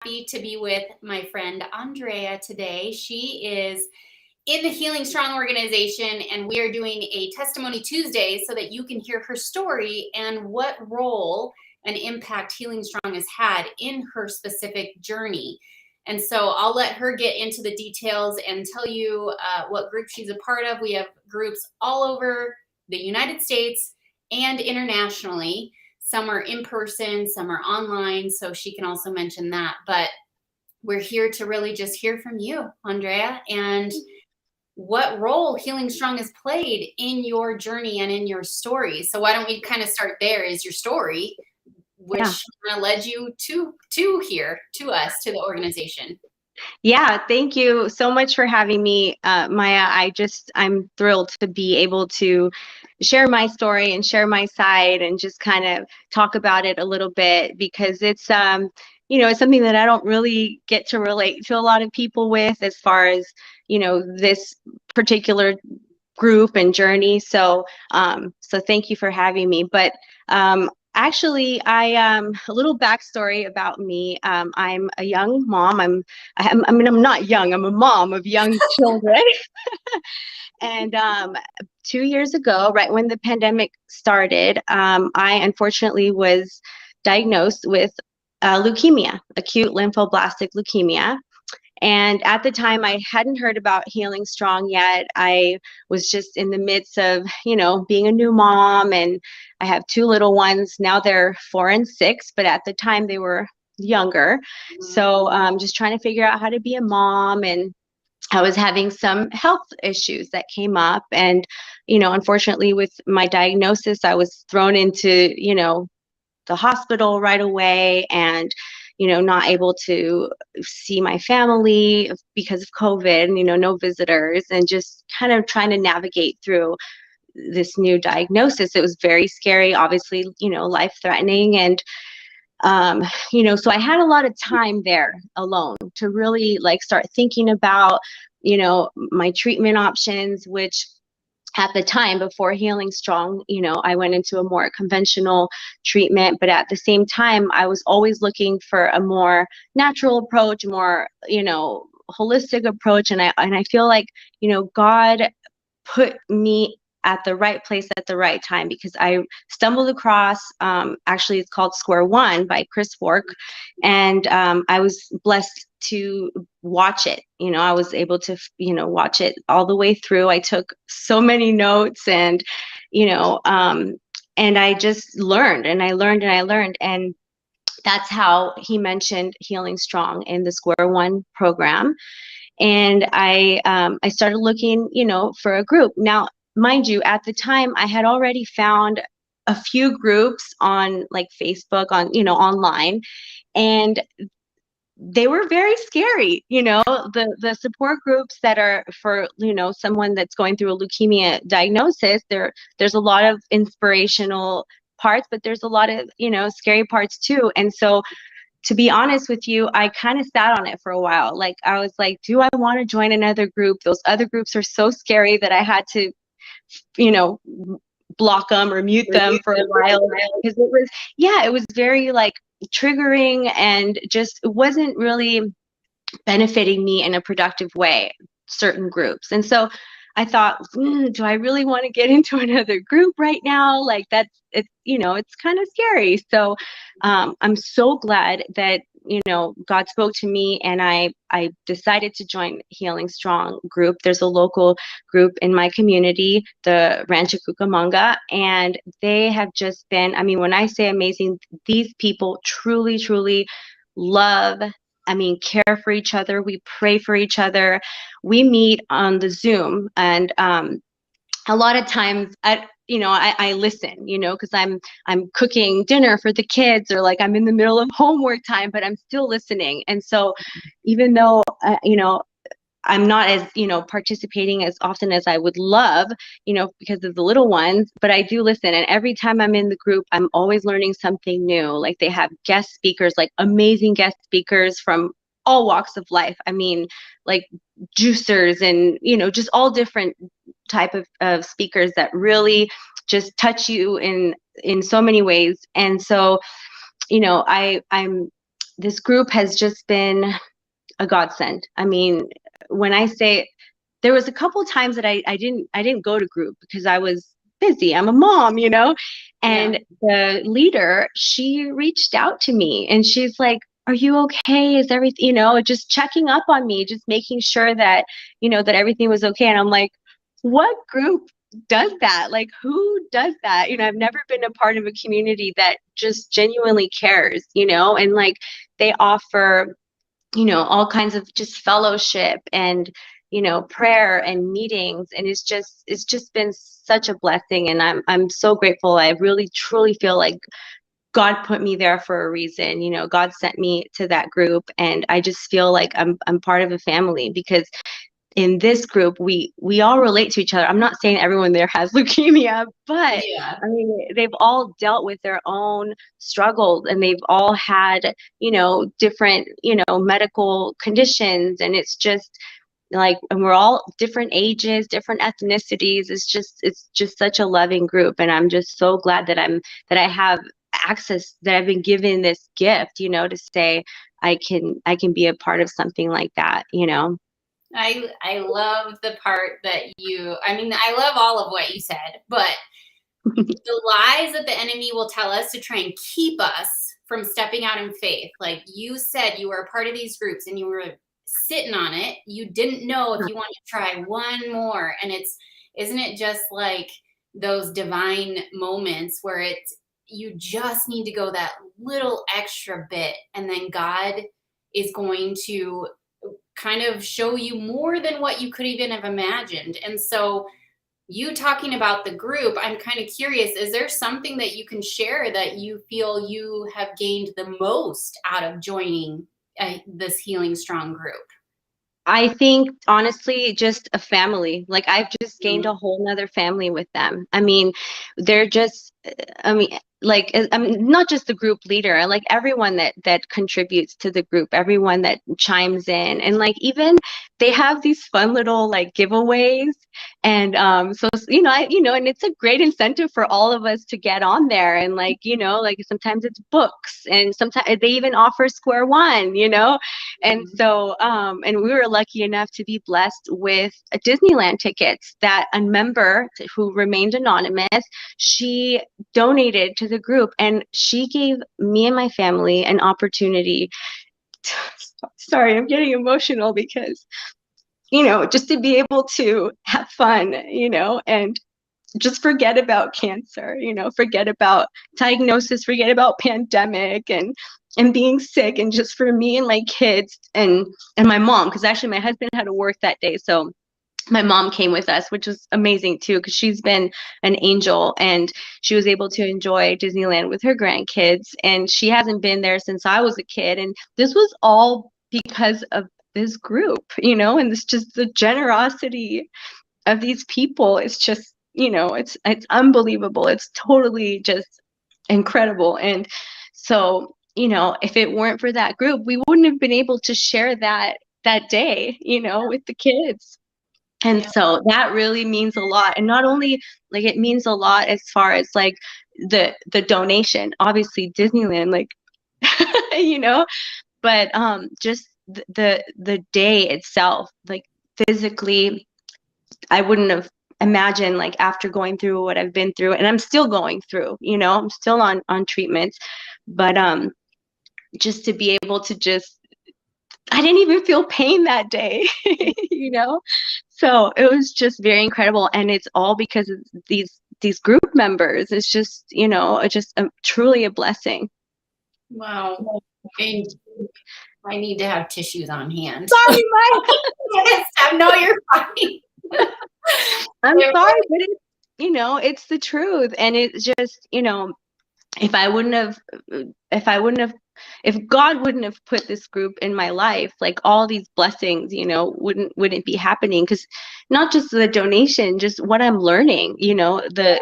Happy to be with my friend Andrea today. She is in the Healing Strong organization, and we are doing a Testimony Tuesday so that you can hear her story and what role and impact Healing Strong has had in her specific journey. And so I'll let her get into the details and tell you what group she's a part of. We have groups all over the United States and internationally. Some are in person, some are online, so she can also mention that. But we're here to really just hear from you, Andrea, and what role Healing Strong has played in your journey and in your story. So why don't we kind of start there, is your story, which led you to here, to us, to the organization. Yeah, thank you so much for having me, Maya. I'm thrilled to be able to share my story and share my side and just kind of talk about it a little bit because it's something that I don't really get to relate to a lot of people with as far as, this particular group and journey. So thank you for having me. But actually, a little backstory about me. I'm a young mom. I'm not young. I'm a mom of young children. And 2 years ago, right when the pandemic started, I unfortunately was diagnosed with leukemia, acute lymphoblastic leukemia. And at the time, I hadn't heard about Healing Strong yet. I was just in the midst of, being a new mom, and I have two little ones. Now they're 4 and 6, but at the time they were younger. So just trying to figure out how to be a mom, and I was having some health issues that came up. And, unfortunately with my diagnosis, I was thrown into, the hospital right away, and not able to see my family because of COVID, no visitors, and just kind of trying to navigate through this new diagnosis. It was very scary, obviously, life threatening. And so I had a lot of time there alone to really start thinking about my treatment options, which at the time before Healing Strong, I went into a more conventional treatment, but at the same time, I was always looking for a more natural approach, more, holistic approach. And I feel like, God put me at the right place at the right time, because I stumbled across, actually it's called Square One by Chris Fork. And I was blessed to watch it. I was able to, watch it all the way through. I took so many notes, and, and I just learned, and I learned, and I learned. And that's how he mentioned Healing Strong in the Square One program. And I started looking, for a group. Now, mind you, at the time, I had already found a few groups on Facebook, on, online, and they were very scary. The support groups that are for, someone that's going through a leukemia diagnosis, there's a lot of inspirational parts, but there's a lot of, scary parts too. And so, to be honest with you, I kind of sat on it for a while. I was like, do I want to join another group? Those other groups are so scary that I had to, block them or mute them for a while, because it was very triggering, and just it wasn't really benefiting me in a productive way, certain groups. And so I thought, do I really want to get into another group right now? It's kind of scary. So I'm so glad that, God spoke to me, and I decided to join Healing Strong group. There's a local group in my community, the Rancho Cucamonga, and they have just been, when I say amazing, these people truly, truly love, care for each other. We pray for each other. We meet on the Zoom, and a lot of times I listen, because I'm cooking dinner for the kids, or I'm in the middle of homework time, but I'm still listening. And so even though, I'm not as, participating as often as I would love, because of the little ones, but I do listen. And every time I'm in the group, I'm always learning something new. They have guest speakers, amazing guest speakers from all walks of life. Juicers and, just all different type of speakers that really just touch you in so many ways. And so, I'm this group has just been a godsend. I mean, when I say, there was a couple times that I didn't go to group because I was busy. I'm a mom, Yeah. and the leader, she reached out to me and she's like, "Are you okay? Is everything, just checking up on me, just making sure that, that everything was okay." And I'm like, what group does that? Like, who does that? I've never been a part of a community that just genuinely cares, and like they offer, all kinds of just fellowship and, prayer and meetings. And it's just been such a blessing. And I'm so grateful. I really truly feel like God put me there for a reason. God sent me to that group, and I just feel like I'm part of a family, because in this group we all relate to each other. I'm not saying everyone there has leukemia, but Yeah. I mean, they've all dealt with their own struggles, and they've all had, different, medical conditions. And it's just like, and we're all different ages, different ethnicities. It's just such a loving group. And I'm just so glad that I have access, that I've been given this gift, to say I can be a part of something like that. I love the part that I mean, I love all of what you said, but the lies that the enemy will tell us to try and keep us from stepping out in faith. Like you said, you were a part of these groups and you were sitting on it. You didn't know if you wanted to try one more. And isn't it just like those divine moments where you just need to go that little extra bit, and then God is going to kind of show you more than what you could even have imagined. And so, you talking about the group, I'm kind of curious, is there something that you can share that you feel you have gained the most out of joining this HealingStrong group? I think honestly, just a family. Like, I've just gained Mhm. a whole nother family with them. I mean, they're just, I mean, like, I'm not just the group leader. I like everyone that contributes to the group, everyone that chimes in, and like even they have these fun little like giveaways. And so and it's a great incentive for all of us to get on there. And like, like sometimes it's books, and sometimes they even offer Square One. And so, and we were lucky enough to be blessed with Disneyland tickets that a member who remained anonymous, she donated to the group, and she gave me and my family an opportunity. Sorry, I'm getting emotional because, just to be able to have fun, and just forget about cancer, forget about diagnosis, forget about pandemic and being sick, and just for me and my kids and my mom, because actually my husband had to work that day. So my mom came with us, which was amazing too, because she's been an angel, and she was able to enjoy Disneyland with her grandkids. And she hasn't been there since I was a kid. And this was all because of this group, and this just the generosity of these people. It's just, it's unbelievable. It's totally just incredible. And so, if it weren't for that group, we wouldn't have been able to share that day, with the kids. And Yeah. so that really means a lot. And not only like it means a lot as far as like the donation, obviously Disneyland, like you know, but just the day itself, like physically, I wouldn't have imagined, like after going through what I've been through, and I'm still going through, I'm still on treatments, but just to be able to just, I didn't even feel pain that day, you know? So it was just very incredible. And it's all because of these group members. It's just, just truly a blessing. Wow. And I need to have tissues on hand. Sorry, Mike. Yes, I know you're fine. I'm sorry, but it's the truth. And it's just, if I wouldn't have, if I wouldn't have, if God wouldn't have put this group in my life, like all these blessings, wouldn't be happening. Because not just the donation, just what I'm learning, the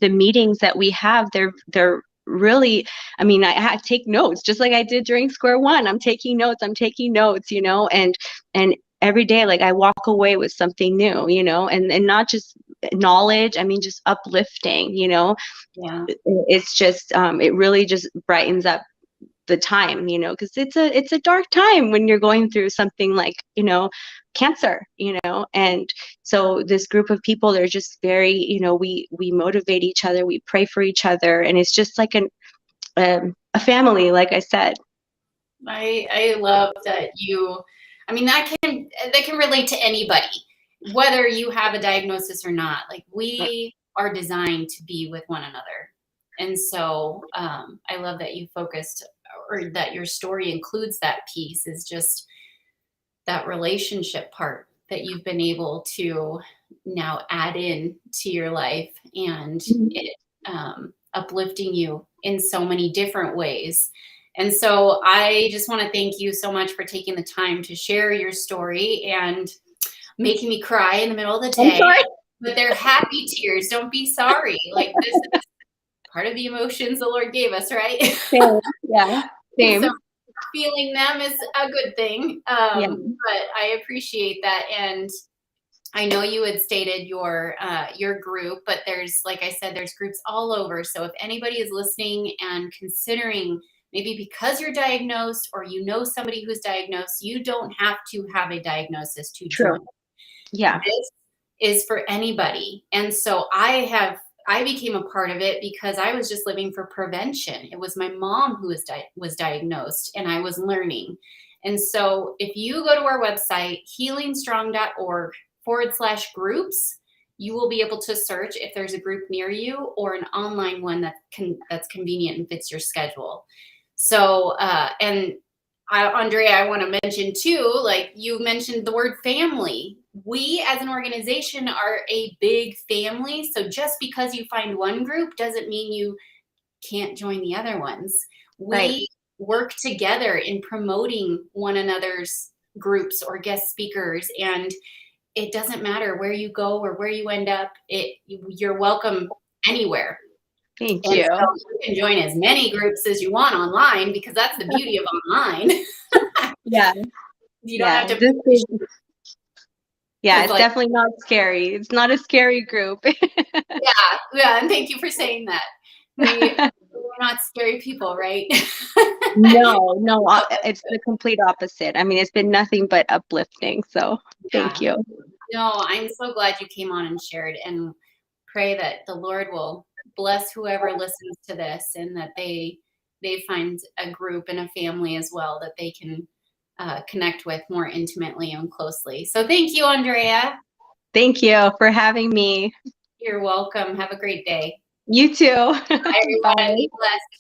meetings that we have, they're really, I mean, I take notes just like I did during Square One. I'm taking notes, and every day, like I walk away with something new, and not just knowledge, I mean, just uplifting, Yeah. it's just it really just brightens up the time, you know, because it's a dark time when you're going through something like, you know, cancer, you know. And so this group of people, they're just very, you know, we motivate each other, we pray for each other, and it's just like a family, like I said. I love that you, I mean, that can relate to anybody, whether you have a diagnosis or not. Like, we are designed to be with one another. And so I love that you focused, or that your story includes that piece, is just that relationship part that you've been able to now add in to your life, and it uplifting you in so many different ways. And so I just want to thank you so much for taking the time to share your story and making me cry in the middle of the I'm day. sorry. But they're happy tears. Don't be sorry. Like, this is part of the emotions the Lord gave us, right? Same. Yeah, same. So feeling them is a good thing. Yeah. But I appreciate that. And I know you had stated your group, but there's, like I said, there's groups all over. So if anybody is listening and considering, maybe because you're diagnosed or you know somebody who's diagnosed, you don't have to have a diagnosis to True. join. Yeah. This is for anybody. And so I became a part of it because I was just living for prevention. It was my mom who was diagnosed, and I was learning. And so if you go to our website, healingstrong.org/groups, you will be able to search if there's a group near you or an online one that's convenient and fits your schedule. So, Andrea, I want to mention too, like you mentioned the word family. We as an organization are a big family. So just because you find one group doesn't mean you can't join the other ones. Right. We work together in promoting one another's groups or guest speakers, and it doesn't matter where you go or where you end up. You're welcome anywhere. Thank And you. so you can join as many groups as you want online, because that's the beauty of online. Yeah. You don't Yeah. have to. Yeah, it's Like, definitely not scary. It's not a scary group. yeah, and thank you for saying that. We're not scary people, right? No, it's the complete opposite. I mean, it's been nothing but uplifting. So thank Yeah. you. No, I'm so glad you came on and shared, and pray that the Lord will bless whoever listens to this, and that they find a group and a family as well that they can connect with more intimately and closely. So thank you, Andrea. Thank you for having me. You're welcome. Have a great day. You too. Bye, everyone. Bye. Be blessed.